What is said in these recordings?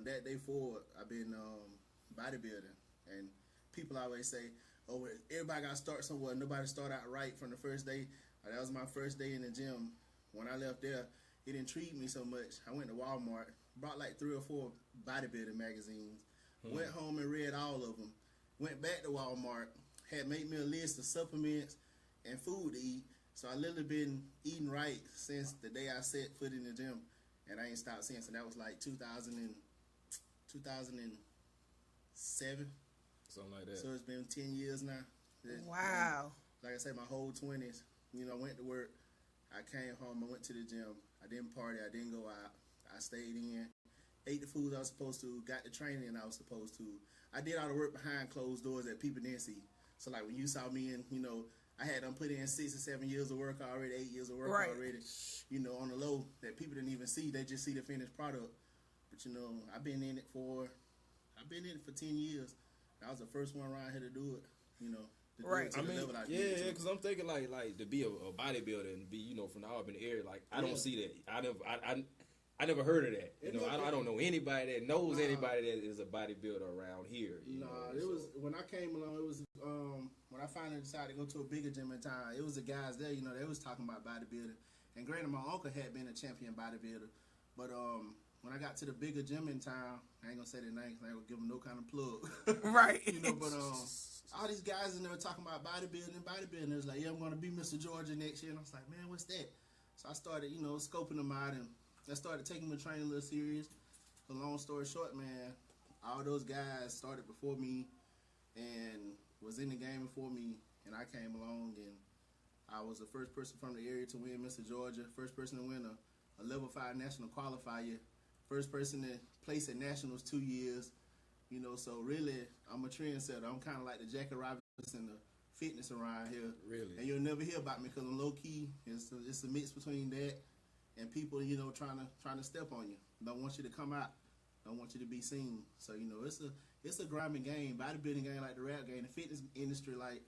that day forward, I've been bodybuilding, and people always say, "Oh, everybody got to start somewhere. Nobody start out right from the first day." That was my first day in the gym. When I left there, it intrigued me so much. I went to Walmart, bought like 3 or 4 bodybuilding magazines, went home and read all of them. Went back to Walmart, had made me a list of supplements and food to eat. So I literally been eating right since the day I set foot in the gym, and I ain't stopped since. And that was like 2007. Something like that. So it's been 10 years now. Wow. Like I said, my whole 20s, I went to work. I came home. I went to the gym. I didn't party. I didn't go out. I stayed in, ate the food I was supposed to, got the training I was supposed to. I did all the work behind closed doors that people didn't see. So like when you saw me and, I had them put in 6 or 7 years of work already, 8 years of work already, on the low that people didn't even see. They just see the finished product. But, I've been in it for 10 years. I was the first one around here to do it, Right. I mean, because I'm thinking like to be a bodybuilder and be from the Auburn area. Like I don't see that. I never heard of that. I don't know anybody that knows anybody that is a bodybuilder around here. It was when I came along. It was when I finally decided to go to a bigger gym in town. It was the guys there. They was talking about bodybuilding. And granted, my uncle had been a champion bodybuilder, but when I got to the bigger gym in town, I ain't gonna say their names. I ain't gonna give them no kind of plug. Right. But all these guys in there talking about bodybuilding. It was like, yeah, I'm gonna be Mr. Georgia next year. And I was like, man, what's that? So I started, scoping them out, and I started taking my training a little serious. So long story short, man, all those guys started before me and was in the game before me, and I came along, and I was the first person from the area to win Mr. Georgia, first person to win a level 5 national qualifier, first person to place at nationals 2 years. So really, I'm a trendsetter. I'm kind of like the Jackie Robinson of fitness around here. Really? And you'll never hear about me because I'm low key. It's a mix between that and people, trying to step on you. Don't want you to come out. Don't want you to be seen. So it's a grinding game, bodybuilding game like the rap game, the fitness industry like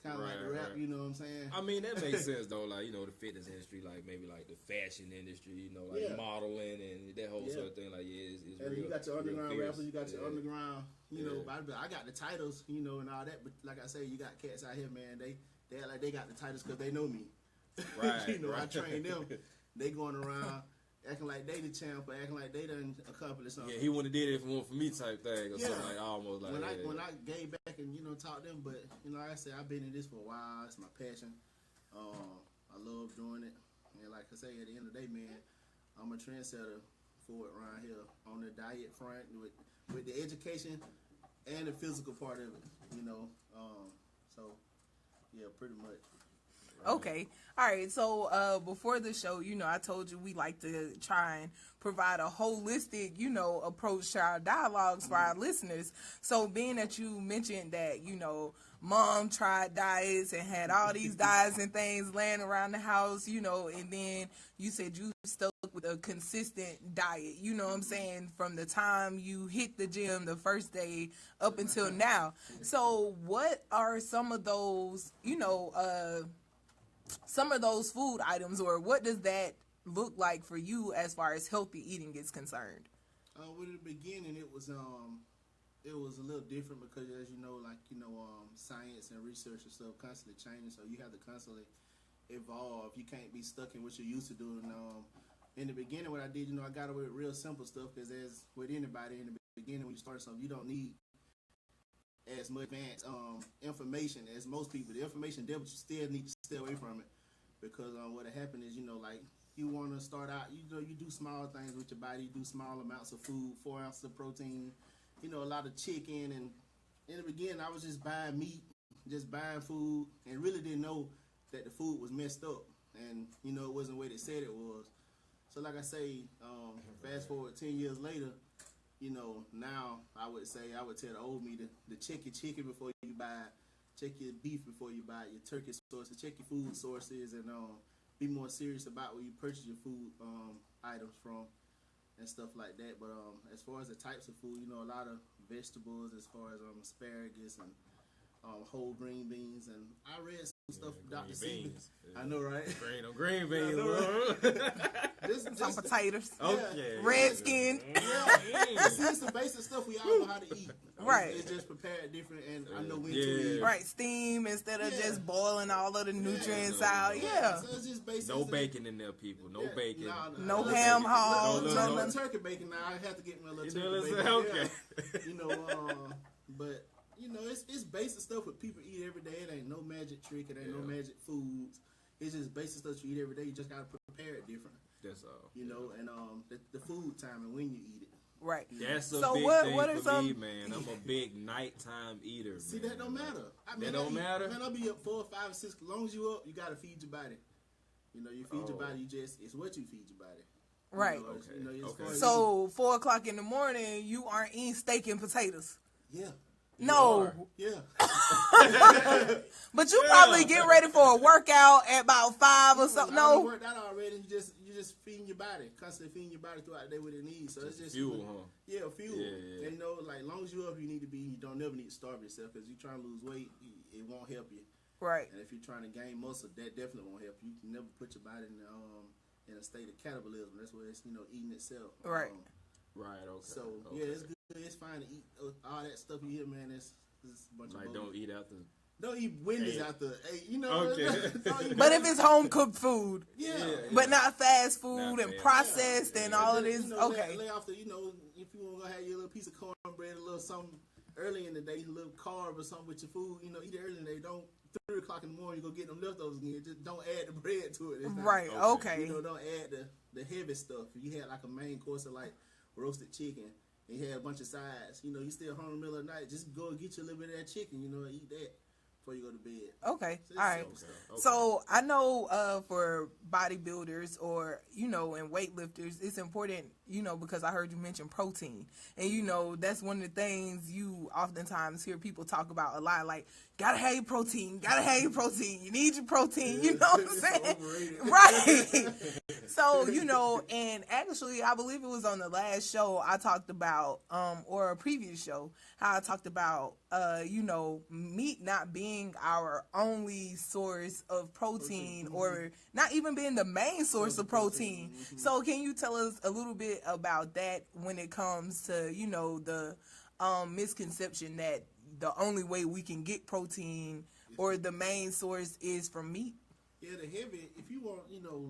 kind of like the rap. You know what I'm saying? I mean that makes sense though. Like the fitness industry, like maybe like the fashion industry, modeling and that whole sort of thing. Like it's and real. You got your underground fierce. rappers, you got your underground, bodybuilding. I got the titles, and all that. But like I say, you got cats out here, man. They act like they got the titles because they know me. Right. Right. I train them. They going around acting like they the champ, or acting like they done accomplished something. Yeah, he wouldn't have did it for me type thing or something like almost like when I gave back and taught them. But like I said, I've been in this for a while. It's my passion. I love doing it, and like I say, at the end of the day, man, I'm a trendsetter for it around here on the diet front with the education and the physical part of it. So yeah, pretty much. Okay. All right. So before the show, I told you we like to try and provide a holistic, approach to our dialogues for our listeners. So being that you mentioned that, mom tried diets and had all these diets and things laying around the house, and then you said you stuck with a consistent diet, what I'm saying, from the time you hit the gym the first day up until now. So what are some of those, some of those food items, or what does that look like for you as far as healthy eating is concerned? Well, in the beginning, it was a little different because, as science and research and stuff constantly changing, so you have to constantly evolve. You can't be stuck in what you're used to doing. In the beginning, what I did, I got away with real simple stuff because, as with anybody, in the beginning when you start something, you don't need as much advanced information as most people. The information there, but you still need to stay away from it because what happened is, like you want to start out, you do small things with your body. You do small amounts of food, 4 ounces of protein, a lot of chicken. And in the beginning, I was just buying meat, just buying food, and really didn't know that the food was messed up, and it wasn't the way they said it was. So like I say, fast forward 10 years later, now I would tell the old me to check your chicken before you buy it, check your beef before you buy it, your turkey sources, check your food sources, and be more serious about where you purchase your food items from and stuff like that. But as far as the types of food, a lot of vegetables, as far as asparagus and whole green beans. And I read stuff. Yeah, Dr. green C. beans. Yeah. I know, right? Green beans. I know, Bro. Some potatoes. Okay. Red skin. Yeah. See, it's the basic stuff we all know how to eat. Right. It's just prepared different, and I know when to Yeah. eat. Right, steam instead of just boiling all of the nutrients out. no. Yeah. So it's just basic. No bacon in there, people. No bacon. No ham hogs. No turkey bacon. Now I have to get me a little turkey bacon. Okay. Yeah. But it's basic stuff what people eat every day. It ain't no magic trick. It ain't no magic foods. It's just basic stuff you eat every day. You just gotta prepare it different. That's all. And the food time and when you eat it. Right. That's a so big what thing are for me, some... man. I'm a big nighttime eater. See, man. that don't matter. That don't matter? Man, I'll be up 4, 5, 6. As long as you up, you gotta feed your body. You feed your body. It's what you feed your body. Right. Okay. So 4 o'clock in the morning, you aren't eating steak and potatoes. Yeah. No. Yeah. But you probably get ready for a workout at about 5 or something. No. No. Worked out already. You just feeding your body, constantly feeding your body throughout the day what it needs. So it's just fuel, huh? Yeah, fuel. Yeah. And like long as you up, you need to be. You don't never need to starve yourself because you trying to lose weight, it won't help you. Right. And if you're trying to gain muscle, that definitely won't help you. You can never put your body in a state of catabolism. That's where it's eating itself. Right. Right. Okay. So yeah, it's good. It's fine to eat all that stuff you hear, man. It's a bunch of don't eat after. Don't eat Wendy's after 8. Okay. But if it's home cooked food, yeah. but not fast food Not and fast. processed and all of this, okay. Lay off the, if you want to have your little piece of cornbread, a little something early in the day, a little carb or something with your food, eat it early in the day. Don't 3 o'clock in the morning you go get them leftovers again. Just don't add the bread to it. It's not, Right. Okay. don't add the heavy stuff. If you had like a main course of like roasted chicken and you had a bunch of sides, you still hungry in the middle of the night, just go and get you a little bit of that chicken, and eat that before you go to bed. Okay. So All right. Okay. So I know for bodybuilders or, and weightlifters, it's important, because I heard you mention protein. And, that's one of the things you oftentimes hear people talk about a lot, like, gotta have your protein, you need your protein, you know what I'm saying? Right. So, and actually, I believe it was on the last show I talked about, or a previous show, how I talked about, meat not being our only source of protein or not even being the main source of protein. So can you tell us a little bit about that when it comes to, the misconception that the only way we can get protein or the main source is from meat? Yeah, the heavy, if you want,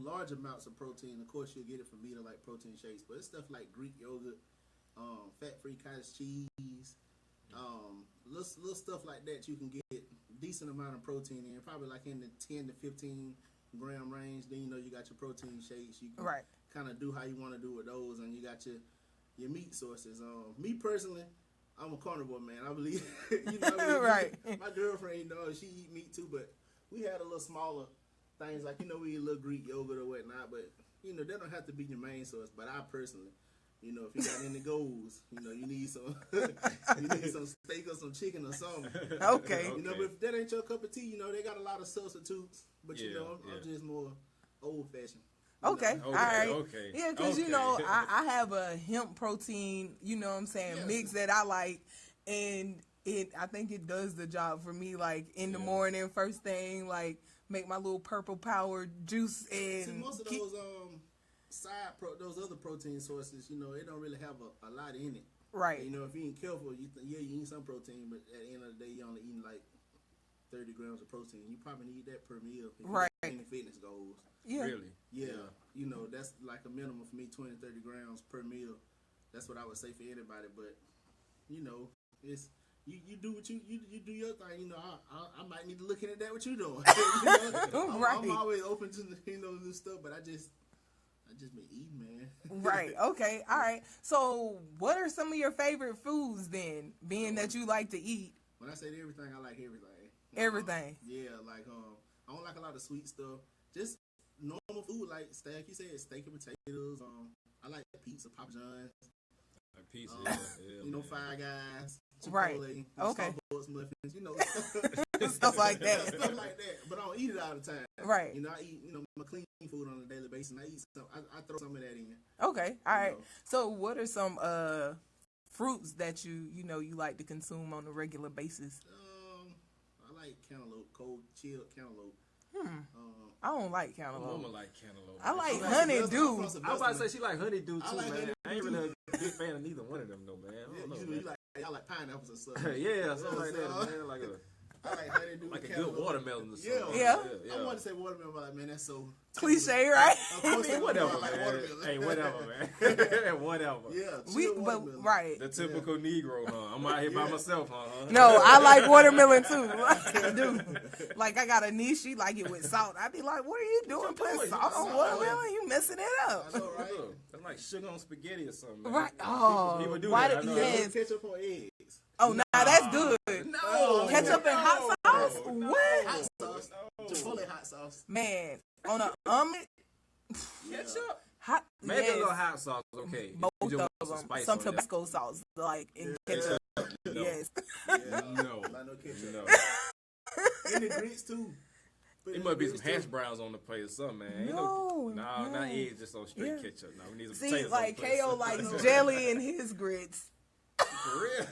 large amounts of protein, of course you'll get it from meat or like protein shakes, but it's stuff like Greek yogurt, fat-free cottage cheese, little stuff like that you can get decent amount of protein in, probably like in the 10 to 15 gram range. Then you got your protein shakes. You can kind of do how you want to do with those, and you got your meat sources. Me personally, I'm a carnivore man. I believe, right. My girlfriend, she eat meat too, but we had a little smaller things like we eat a little Greek yogurt or whatnot, but that don't have to be your main source. But I personally, if you got any goals, you need some steak or some chicken or something. Okay. But if that ain't your cup of tea, they got a lot of substitutes. But I'm just more old fashioned. Okay. All right. Okay. Yeah, because I have a hemp protein, mix that I like, and I think it does the job for me. Like in the morning, first thing, like make my little purple power juice and. See, most of those those other protein sources, they don't really have a lot in it. Right. If you ain't careful, you eat some protein, but at the end of the day, you only eating like 30 grams of protein. You probably need that per meal. If you got any fitness goals. Yeah. Really? Yeah. That's like a minimum for me, 20, 30 grams per meal. That's what I would say for anybody. But, it's you do what you do your thing. I might need to look into that what you doing. I'm always open to new stuff, but I just been eating, man. Right. Okay. All right. So, what are some of your favorite foods then? Being that you like to eat. When I say everything, I like everything. Everything. Like I don't like a lot of sweet stuff. Just normal food like you said, steak and potatoes. I like pizza, Papa John's. Like pizza, Five Guys. Right. Chipotle, Okay. Starbucks muffins. Stuff like that. Stuff like that. But I don't eat it all the time. Right. I eat my clean food on a daily basis, and I eat some. I throw some of that in. Okay. All right. So, what are some fruits that you like to consume on a regular basis? I like like cantaloupe, cold chilled cantaloupe. I don't like My cantaloupe. mama like cantaloupe. I like I'm honeydew. from some I was about to say Bessemer. she like honeydew too, like man. honeydew I ain't too. really a big fan of neither one of them, though, man. I don't know, You man. like y'all like pineapples and stuff. Yeah, something like that, so, man. Like I like honeydew. a good cantaloupe. watermelon or something. Yeah. I want to say watermelon, but like, man, that's so Cliche, right? Of course, Hey, whatever, I like man. watermelon. Hey, whatever, man. Whatever. Yeah, We, chill but watermelon. right. The typical Negro, huh? I'm out here by myself, huh? No, I like watermelon too. I do. Like I got a niece, she like it with salt. I be like, what are you doing putting salt on watermelon? You messing it up. I know, right? That's like sugar on spaghetti or something, man. Right. Oh, People do why that, I do know. yes. Ketchup on eggs. Oh, nah, that's good. No. Ketchup and hot sauce? No. What? Hot sauce. Chipotle hot sauce. Man, on an omelet, Ketchup? hot. Maybe a yes. little hot sauce is okay. Both You just of want them. spice Some on there. Tabasco sauce, like in Yeah. ketchup. No. Yes. Yeah. No. Not no ketchup. No. In the grits too. Put It in must the be some grits, hash too. browns on the plate or something, man. Ain't No, no, no. not eggs, just on straight Yeah. ketchup. No, we need some See, potatoes like on the plate. KO likes jelly in his grits. For real.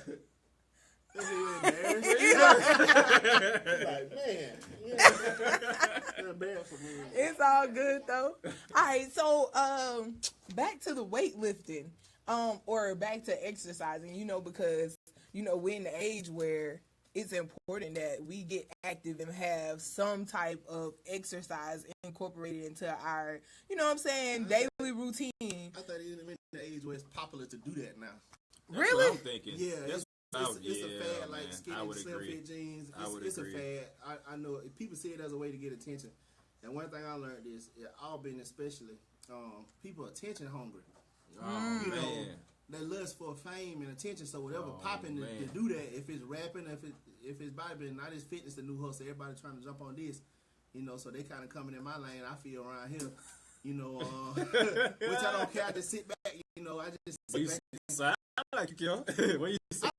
This is embarrassing. Like, man. You're embarrassing me. It's all good though. All right, so back to the weightlifting, or back to exercising. You know, because we're in the age where it's important that we get active and have some type of exercise incorporated into our, daily routine. I thought even in the age where it's popular to do that now. That's Really? what I'm thinking. Yeah, That's it's a yeah, fad, man. like skinny, I would slim agree. fit jeans. I would It's agree. a fad. I know people see it as a way to get attention. And one thing I learned is, all business especially, people are attention hungry. Oh, You know, man. they lust for fame and attention. So whatever Oh, popping to man. do that, if it's rapping, if it's bodybuilding, not as fitness, the new hustle, everybody trying to jump on this. So they kind of coming in my lane. I feel around here, which I don't care. I just sit back. I just What you sit back. say? I like you, Kill. What you say?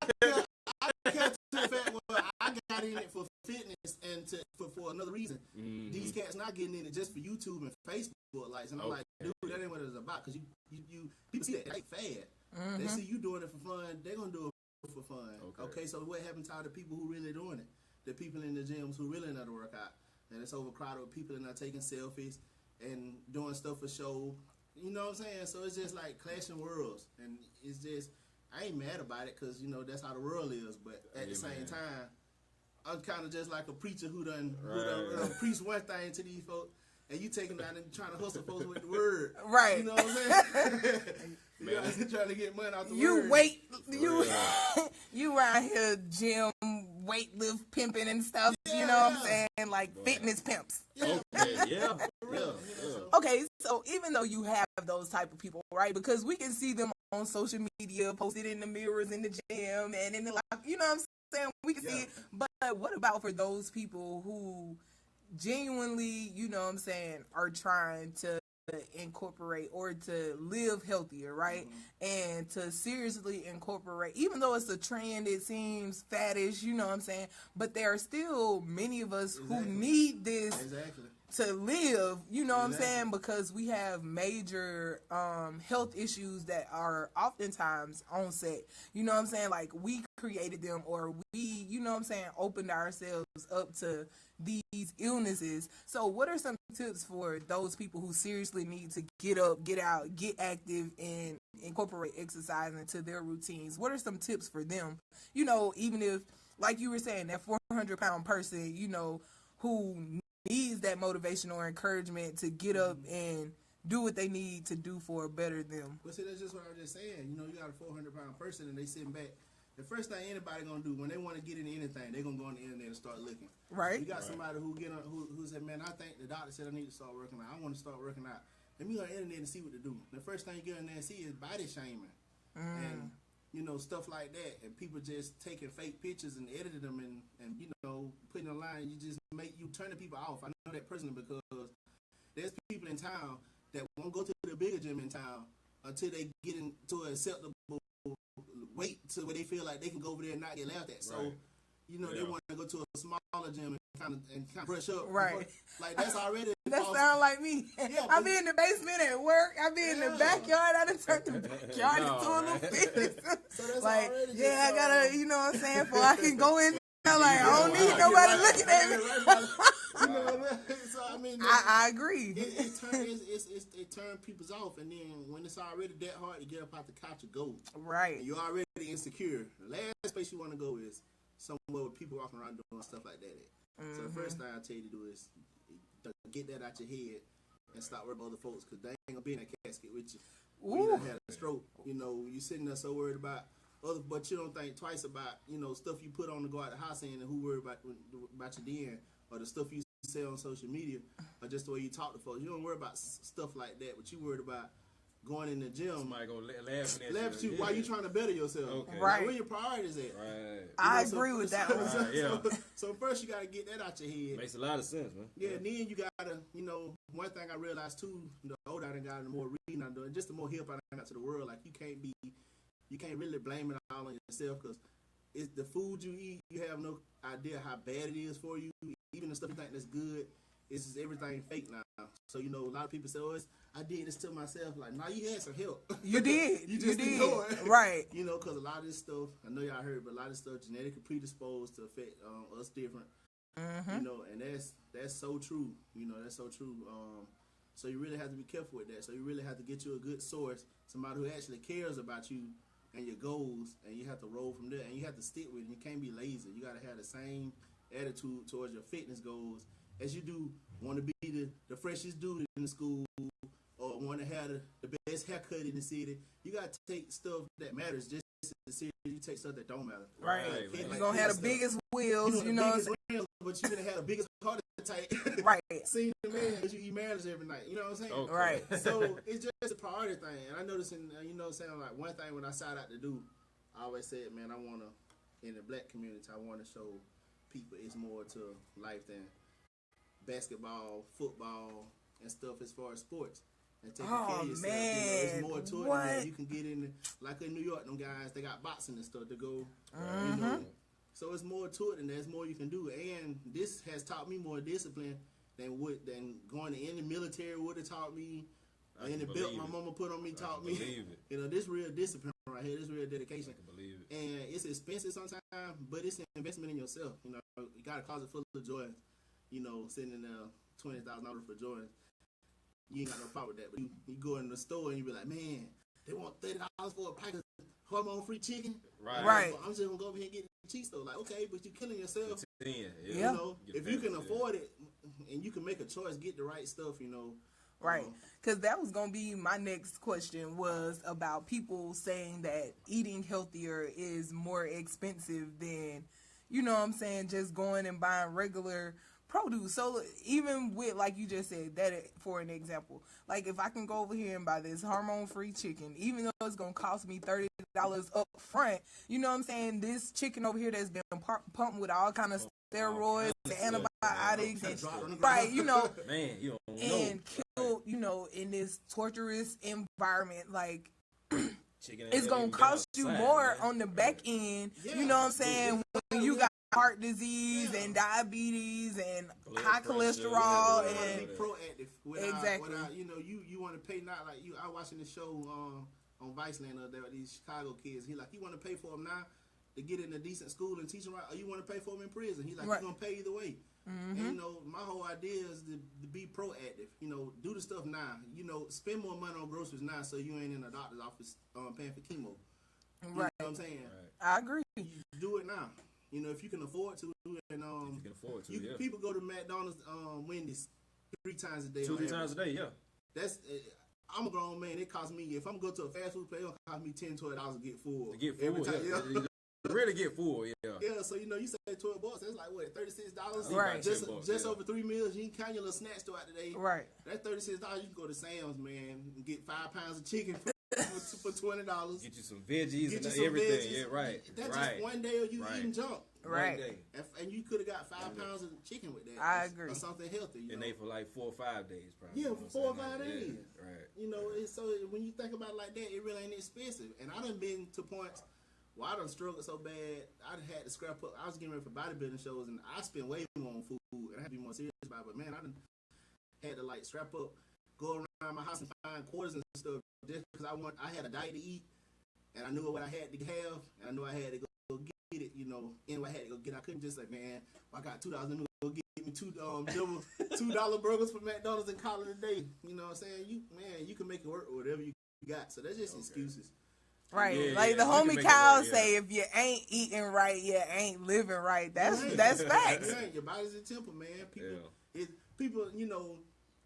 I care to the fact where I got in it for fitness and for another reason. Mhm. These cats not getting in it just for YouTube and Facebook likes, and I'm like, dude, that ain't what it's about. Because you people see that like fad. They see you doing it for fun, they're gonna do it for fun. Okay, so what happened to all the people who really doing it? The people in the gyms who really know to work out, and it's overcrowded with people that are taking selfies and doing stuff for show. You know what I'm saying? So it's just like clashing worlds, and it's just. I ain't mad about it because, that's how the world is. But at the same time, I'm kind of just like a preacher who done preach one thing to these folks, and you taking down and trying to hustle folks with the word. Right. You know what I'm saying? You're trying to get money out the word. You around here gym, weight lift pimping and stuff. You know what I'm saying? Like fitness pimps. Okay, yeah. Okay, so even though you have those type of people, right? Because we can see them on social media, posted in the mirrors in the gym and in the you know what I'm saying? We can see it. But what about for those people who genuinely, are trying to incorporate or to live healthier, right? And to seriously incorporate, even though it's a trend, it seems faddish, but there are still many of us who need this to live, what I'm saying? Because we have major health issues that are oftentimes on set. You know what I'm saying? Like we created them, or we, opened ourselves up to these illnesses. So what are some tips for those people who seriously need to get up, get out, get active, and incorporate exercise into their routines? What are some tips for them? Even if, like you were saying, that 400-pound person, who needs that motivation or encouragement to get up and do what they need to do for a better them. Well, see, that's just what I was just saying. You got a 400-pound person and they sitting back. The first thing anybody gonna do when they want to get into anything, they gonna go on the internet and start looking. Right. You got somebody who said, man, I think the doctor said I need to start working out. I want to start working out. Let me go on the internet and see what to do. The first thing you get in there and see is body shaming. And stuff like that, and people just taking fake pictures and editing them and putting a line. You turning people off. I know that personally because there's people in town that won't go to the bigger gym in town until they get into an acceptable weight to where they feel like they can go over there and not get laughed at. So they want to go to a smaller gym and kind of brush up. Right. Like that's already. That sound like me. Yeah, I be in the basement at work. I be in the backyard. I done turned the backyard into a little fitness. So that's like, already I gotta, you know what I'm saying, before I can go in I'm like, I don't need nobody looking at me. You know what I mean? So I mean, I agree. It turns people off, and then when it's already that hard to get up out the couch and go, Right. and you're already insecure. The last place you want to go is somewhere with people walking around doing stuff like that. So the first thing I tell you to do is get that out your head and stop worrying about other folks, because they ain't gonna be in that casket with you. You done had a stroke. You know, you sitting there so worried about other, but you don't think twice about, you know, stuff you put on to go out the house in, and who worried about you then, or the stuff you say on social media, or just the way you talk to folks. You don't worry about stuff like that, but you worried about going in the gym. Somebody gonna laugh at you while you trying to better yourself. Okay. Right. Like, where your priorities at? Right. I agree with that one. So first you gotta get that out your head. Makes a lot of sense, man. Yeah, and then you gotta, you know, one thing I realized too, the older I done got, the more reading I done, just the more help I done got to the world. Like, you can't really blame it all on yourself, because it's the food you eat. You have no idea how bad it is for you. Even the stuff you think that's good, it's just everything fake now. So, you know, a lot of people say, "Oh, I did this to myself." Like, nah, you had some help. You did. You just did. ignore it. Right. You know, because a lot of this stuff, I know y'all heard, but a lot of this stuff genetically predisposed to affect us different. You know, and that's so true. You know, that's so true. So you really have to be careful with that. So you really have to get you a good source, somebody who actually cares about you and your goals, and you have to roll from there, and you have to stick with it. You can't be lazy. You got to have the same attitude towards your fitness goals as you do want to be the freshest dude in the school, or want to have the best haircut in the city. You got to take stuff that matters just as serious. You take stuff that don't matter. Right. You're You're going to have the biggest wheels, you know. But you're going to have the biggest heart attack. Right. Seeing the man, because you eat marriage every night. You know what I'm saying? Okay. Right. So it's just a priority thing. And I noticed, you know what I'm saying, like, one thing when I set out to do, I always said, man, I want to, in the black community, I want to show people it's more to life than basketball, football, and stuff as far as sports. And taking care of yourself. Man. You know, it's more to it than that. You can get in, like in New York, them guys, they got boxing and stuff to go, you know. So it's more to it, and there's more you can do. And this has taught me more discipline than going to any military would have taught me. Any belt my mama put on me taught me. You know, this real discipline right here, this real dedication. I can believe it. And it's expensive sometimes, but it's an investment in yourself. You know, you got a closet full of Jordans. You know, sitting in there, $20,000 for Jordans. You ain't got no problem with that. But you go in the store and you be like, man, they want $30 for a pack of hormone-free chicken. Right. I'm just gonna go over here and get the cheese store. Like, okay, but you're killing yourself. Yeah. You know, if you can afford it and you can make a choice, get the right stuff. You know. Right, because that was going to be my next question, was about people saying that eating healthier is more expensive than, you know what I'm saying, just going and buying regular produce. So even with, like you just said, that for an example, like if I can go over here and buy this hormone-free chicken, even though it's going to cost me $30 up front, you know what I'm saying, this chicken over here that's been pumped with all kind of steroids and antibiotics and, right, you know, man, you don't know. And killed, you know, in this torturous environment, like, it's gonna cost you more on the back end, you know what I'm saying, when you got heart disease and diabetes and high cholesterol and proactive. Exactly. You know, you want to pay, not like you. I watching the show on V.O.I.C.E.S the other day with these Chicago kids. He like, you want to pay for them now to get in a decent school and teach them right, or you want to pay for them in prison? He like, you're gonna pay either way. And, you know, my whole idea is to be proactive. You know, do the stuff now. You know, spend more money on groceries now so you ain't in a doctor's office paying for chemo. You know what I'm saying? I agree. You do it now. You know, if you can afford to. And people go to McDonald's, Wendy's 3 times a day. 2-3 times a day, yeah. That's. I'm a grown man. It costs me, if I'm going to a fast food place, it'll cost me $10, $12 to get full. To get full, every time, yeah. Really get full, yeah. Yeah, so you know, you say $12, that's like what, $36? Right. Just over 3 meals. You can count your little snacks throughout the day. Right. That's $36. You can go to Sam's, man, and get 5 pounds of chicken for $20. Get you some veggies and everything. Veggies. Yeah, right. That's just one day of you eating junk. Right. And you could have got 5 pounds of chicken with that. I agree. Or something healthy. You and know? they for like 4 or 5 days, probably. Yeah, for 4 or 5 days. Yeah, right. You know, so when you think about it like that, it really ain't expensive. And I done been to points where I done struggled so bad, I had to scrap up. I was getting ready for bodybuilding shows, and I spent way more on food, and I had to be more serious about it. But man, I done had to like scrap up, go around my house and find quarters and stuff, just because I had a diet to eat, and I knew what I had to have, and I knew I had to go get it, you anyway, I had to go get. I couldn't just say, man, I got $2. Let me go get me $2 burgers from McDonald's and call it a day. You know what I'm saying? You can make it work with whatever you got. So that's just excuses. Right, Yeah, like the homie Kyle say, if you ain't eating right, you ain't living right. That's facts. Your body's a temple, man. People,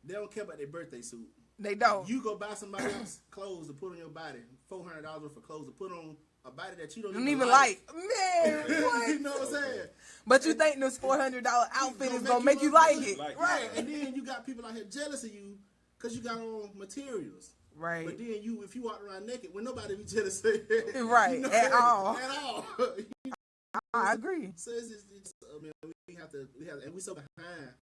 they don't care about their birthday suit. They don't. You go buy somebody else clothes to put on your body, $400 worth of clothes to put on a body that you don't even like. Man, what? You know what I'm saying? But you think this $400 outfit is gonna make you like it, right? And then you got people out here jealous of you because you got on materials. Right. But then if you walk around naked, well, nobody be jealous of you. Right. At all. At all. I agree. So we have to, and we so behind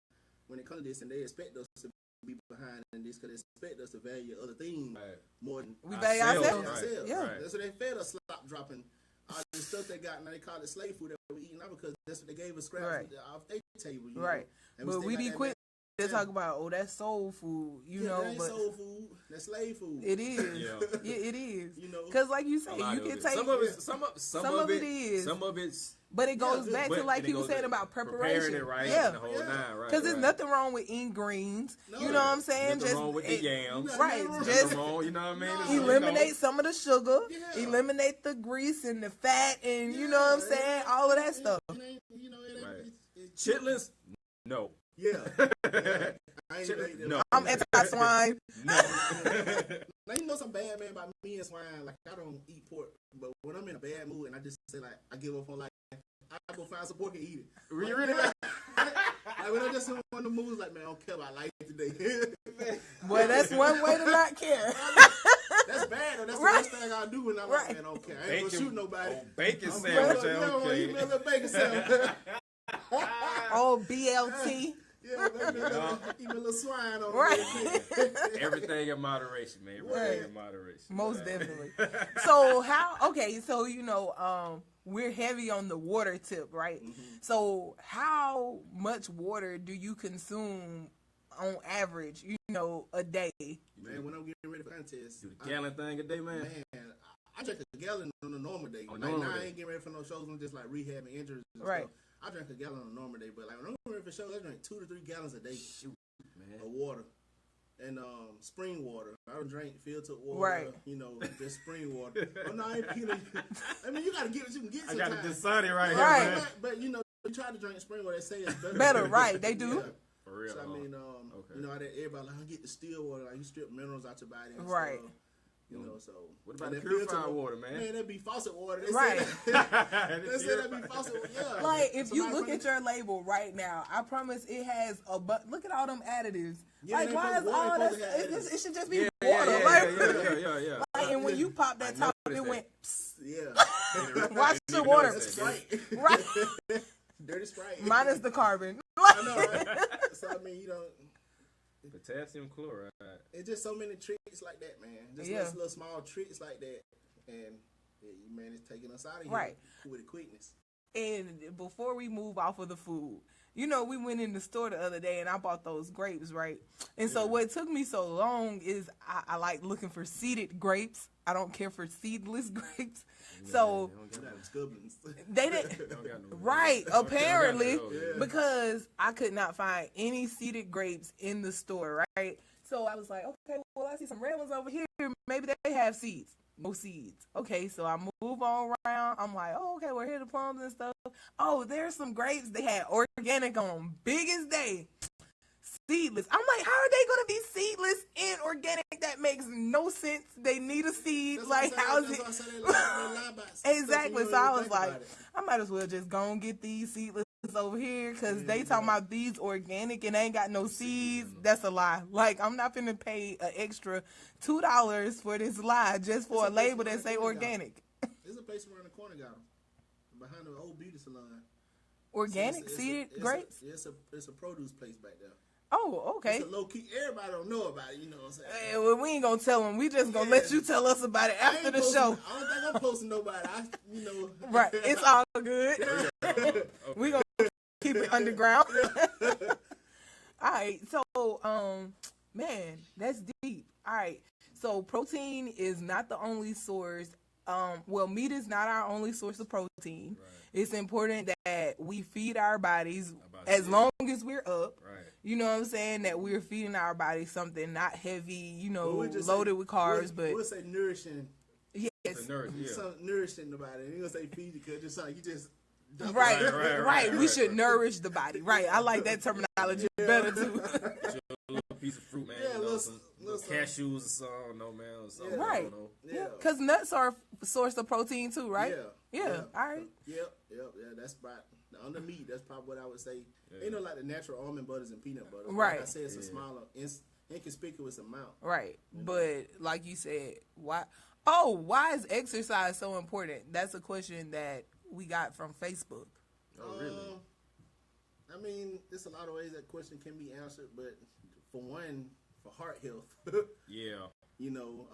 when it comes to this, and they expect us to be behind in this because they expect us to value other things more than we value ourselves. Right. Yeah. That's what they fed us, slop dropping all the stuff they got, and they call it slave food that we eating now because that's what they gave us scraps off their table. Right. But we be quick to talk about, that's soul food, that ain't soul food, that's slave food. It is. Yeah, it is. Because like you say, you can take some of it is. Some of it's. But it goes back to like you were saying about preparation. Preparing it right. Yeah. The whole nine, right. Because there's nothing wrong with eating greens. No. You know what I'm saying? Nothing wrong with the yams. Right. Just wrong, you know what I mean? Eliminate some of the sugar. Yeah. Eliminate the grease and the fat and you know what I'm saying? All of that stuff. Chitlins? No. Yeah. No. I'm anti-swine. No. Now you know some bad man about me and swine. Like I don't eat pork, but when I'm in a bad mood and I just say like I give up on life, I go find some pork and eat it. Really? Like when I just in one of the moods, like man, I don't care about life today. Boy, that's one way to not care. That's bad. Though. That's the worst thing I do when I'm like, man, I don't care. I ain't gonna shoot nobody. Bacon sandwich, okay. Eat me a little bacon sandwich. Oh, BLT. Yeah, even a little swine on right. Everything in moderation, man. Everything in moderation. Most definitely. So we're heavy on the water tip, right? Mm-hmm. So how much water do you consume on average, a day? Man, when I'm getting ready for contest. Do the gallon thing a day, man? Man, I drink a gallon on a normal day. Now I ain't getting ready for no shows. I'm just like rehabbing injuries and stuff. I drink a gallon on a normal day, but like when I'm ready for shows, I drink 2 to 3 gallons a day. Shoot, man. Of water. And spring water. I don't drink filtered water. Right. Just spring water. Oh no, I ain't kidding. I mean, you gotta get what you can get. Sometimes. I got to decide it right here, man. But you try to drink spring water. They say it's better. Better, right? They do. Yeah. For real. So I mean, everybody like I get the still water. Like you strip minerals out your body. And right. Stuff. So what about the purified water, man? Man, that'd be faucet water. They right. Say that'd be faucet water. Yeah. Like if you look at your label right now, I promise it has look at all them additives. Yeah, like why is all that? It should just be water. Yeah. Like, and when you pop that top, it went. Yeah. Watch the water. That's Sprite. Right. Dirty Sprite. Minus the carbon. I know, right? So I mean, potassium chloride. It's just so many tricks like that, man. Just little small tricks like that, and man, it's taking us out of here with the quickness. And before we move off of the food, we went in the store the other day and I bought those grapes, right? And so what took me so long is I like looking for seeded grapes. I don't care for seedless grapes. Yeah, so they didn't right apparently because I could not find any seeded grapes in the store, right? So I was like, okay, well I see some red ones over here. Maybe they have seeds. No seeds. Okay, so I move on around. I'm like, oh, okay, we're here the plums and stuff. Oh, there's some grapes. They had organic on them. Biggest day. Seedless. I'm like, how are they going to be seedless and organic? That makes no sense. They need a seed. How's it? Exactly. So I was like, I might as well just go and get these seedless over here because they talking about these organic and ain't got no seeds. That's a lie. Like, I'm not finna pay an extra $2 for this lie just for a label that say organic. There's a place around the corner, behind the old beauty salon. Organic seeded grapes? It's a produce place back there. Oh, okay. It's a low key. Everybody don't know about it. You know what I'm saying? Hey, well, we ain't gonna tell them. We just gonna let you tell us about it after the show. I don't think I'm posting nobody. Right. It's all good. We gonna keep it underground. All right. So, man, that's deep. All right. So protein is not the only source well, meat is not our only source of protein. Right. It's important that we feed our bodies About as that. long as we're up. Right. You know what I'm saying? That we're feeding our bodies something not heavy, you know, Well, we'll just loaded say- with carbs, we'll but say nourishing, yes. The nurse, yeah. something nourishing about it. You gonna say feed because it's like you just dump Right, it. right. We right, should right. nourish the body. Right. I like that terminology better too. A little piece of fruit, man. Yeah, you know, little- some little cashews or something. I don't know, man. Or something, Right. I don't know. Yeah. Because nuts are a source of protein too, right? Yeah. Yeah. All right. Yep. Yeah. That's about on the meat. That's probably what I would say. You know, like the natural almond butters and peanut butter. Right. Like I said, it's a smaller, inconspicuous amount. Right. But like you said, why is exercise so important? That's a question that we got from Facebook. Oh, really? I mean, there's a lot of ways that question can be answered, but for one, for heart health, Yeah. you know,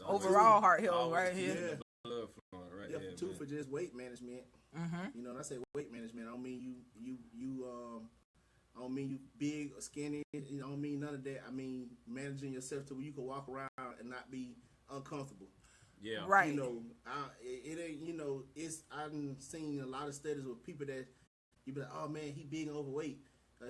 Overall heart health, Always right keep here. the blood flowing, right? yeah, Yeah, two man. for just weight management. You know, when I say weight management, I don't mean I don't mean you big or skinny. You know, I don't mean none of that. I mean managing yourself to where you can walk around and not be uncomfortable. Yeah. Right. You know, it ain't. You know, it's I've seen a lot of studies with people that you be like, oh man, he big and overweight,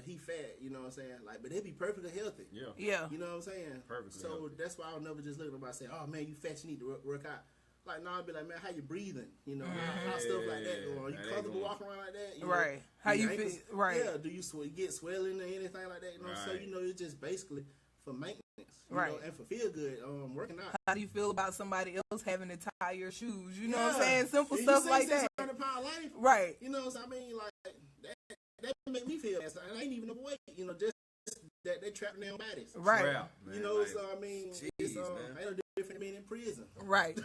he fat. You know what I'm saying? Like, but they be perfectly healthy. Yeah. Yeah. You know what I'm saying? Perfectly So healthy. that's why I'll never just look at them and say, oh man, you fat, you need to work out. Like, no, I'll be like, man, how you breathing? You know, how stuff like that going on. You That ain't comfortable going- walking around like that? You Right. Know, How your you feel? ankles- Right. Yeah. Do you get swelling or anything like that? You know, so Right. you know, it's just basically for maintenance. You Right. know, and for feel good, working out. How do you feel about somebody else having to tie your shoes? You know what I'm Yeah. saying? Simple And stuff you like say that. 600-pound life. Right. You know what I mean? Like that make me feel bad. I ain't even overweight. You know, just that they trapped in their own bodies. Right. Crap, man. You know, Like, so I mean, jeez, it's man. ain't no different than being in prison. Right.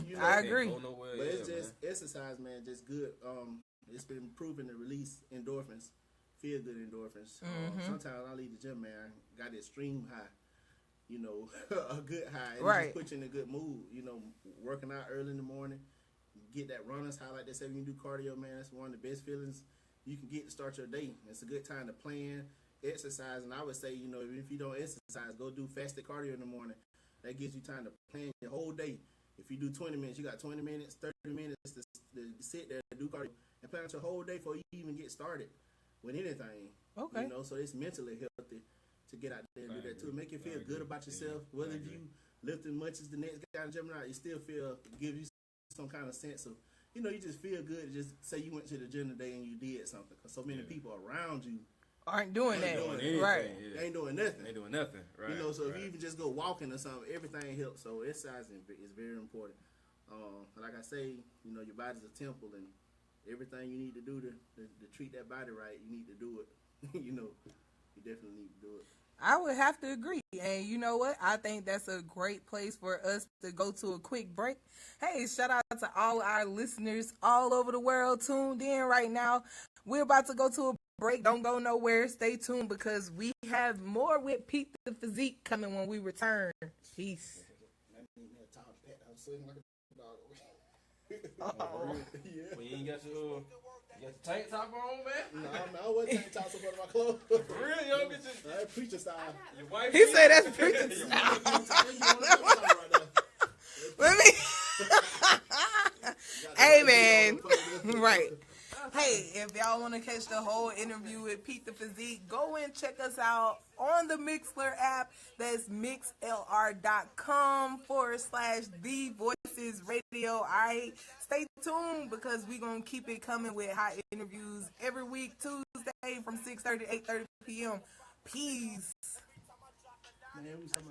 You know, I can't agree. go nowhere, but yeah, it's just man. exercise, man. Just good. It's been proven to release endorphins, feel good endorphins. Sometimes I leave the gym, man. Got the extreme high. You know, a good high, and it Right. just put you in a good mood. You know, working out early in the morning, get that runner's high, like they say when you do cardio, man. That's one of the best feelings you can get to start your day. It's a good time to plan, exercise, and I would say, you know, if you don't exercise, go do fasted cardio in the morning. That gives you time to plan your whole day. If you do 20 minutes, you got 20 minutes, 30 minutes to sit there and do cardio and plan out your whole day before you even get started with anything. Okay. You know, so it's mentally healthy to get out there and do that too. Make you feel good about yourself. Whether you lift as much as the next guy in the gym or not, you still feel, give you some kind of sense of, you know, you just feel good. Just say you went to the gym today and you did something. Because so many people around you Aren't doing that. doing anything, Right. yeah. they ain't doing nothing. They doing nothing, right? You know, so if right. you even just go walking or something, everything helps. So exercising is very important. Like I say, you know, your body's a temple, and everything you need to do to treat that body right, you need to do it. You know, you definitely need to do it. I would have to agree. And you know what? I think that's a great place for us to go to a quick break. Hey, shout out to all our listeners all over the world tuned in right now. We're about to go to a break. Don't go nowhere. Stay tuned because we have more with Pete the Physique coming when we return. Peace. Uh-oh. Yeah. Well, you ain't got your tank top on, man? No, I wasn't taking toss up under my clothes. Really? You don't get your, That preacher style. your wife? He said that's preaching. Let me. Hey, man. Right. Hey, if y'all want to catch the whole interview with Pete the Physique, go and check us out on the Mixlr app. That's mixlr.com/The Voices Radio. All right. Stay tuned because we're going to keep it coming with hot interviews every week, Tuesday from 6:30 to 8:30 p.m. Peace. Man, we talking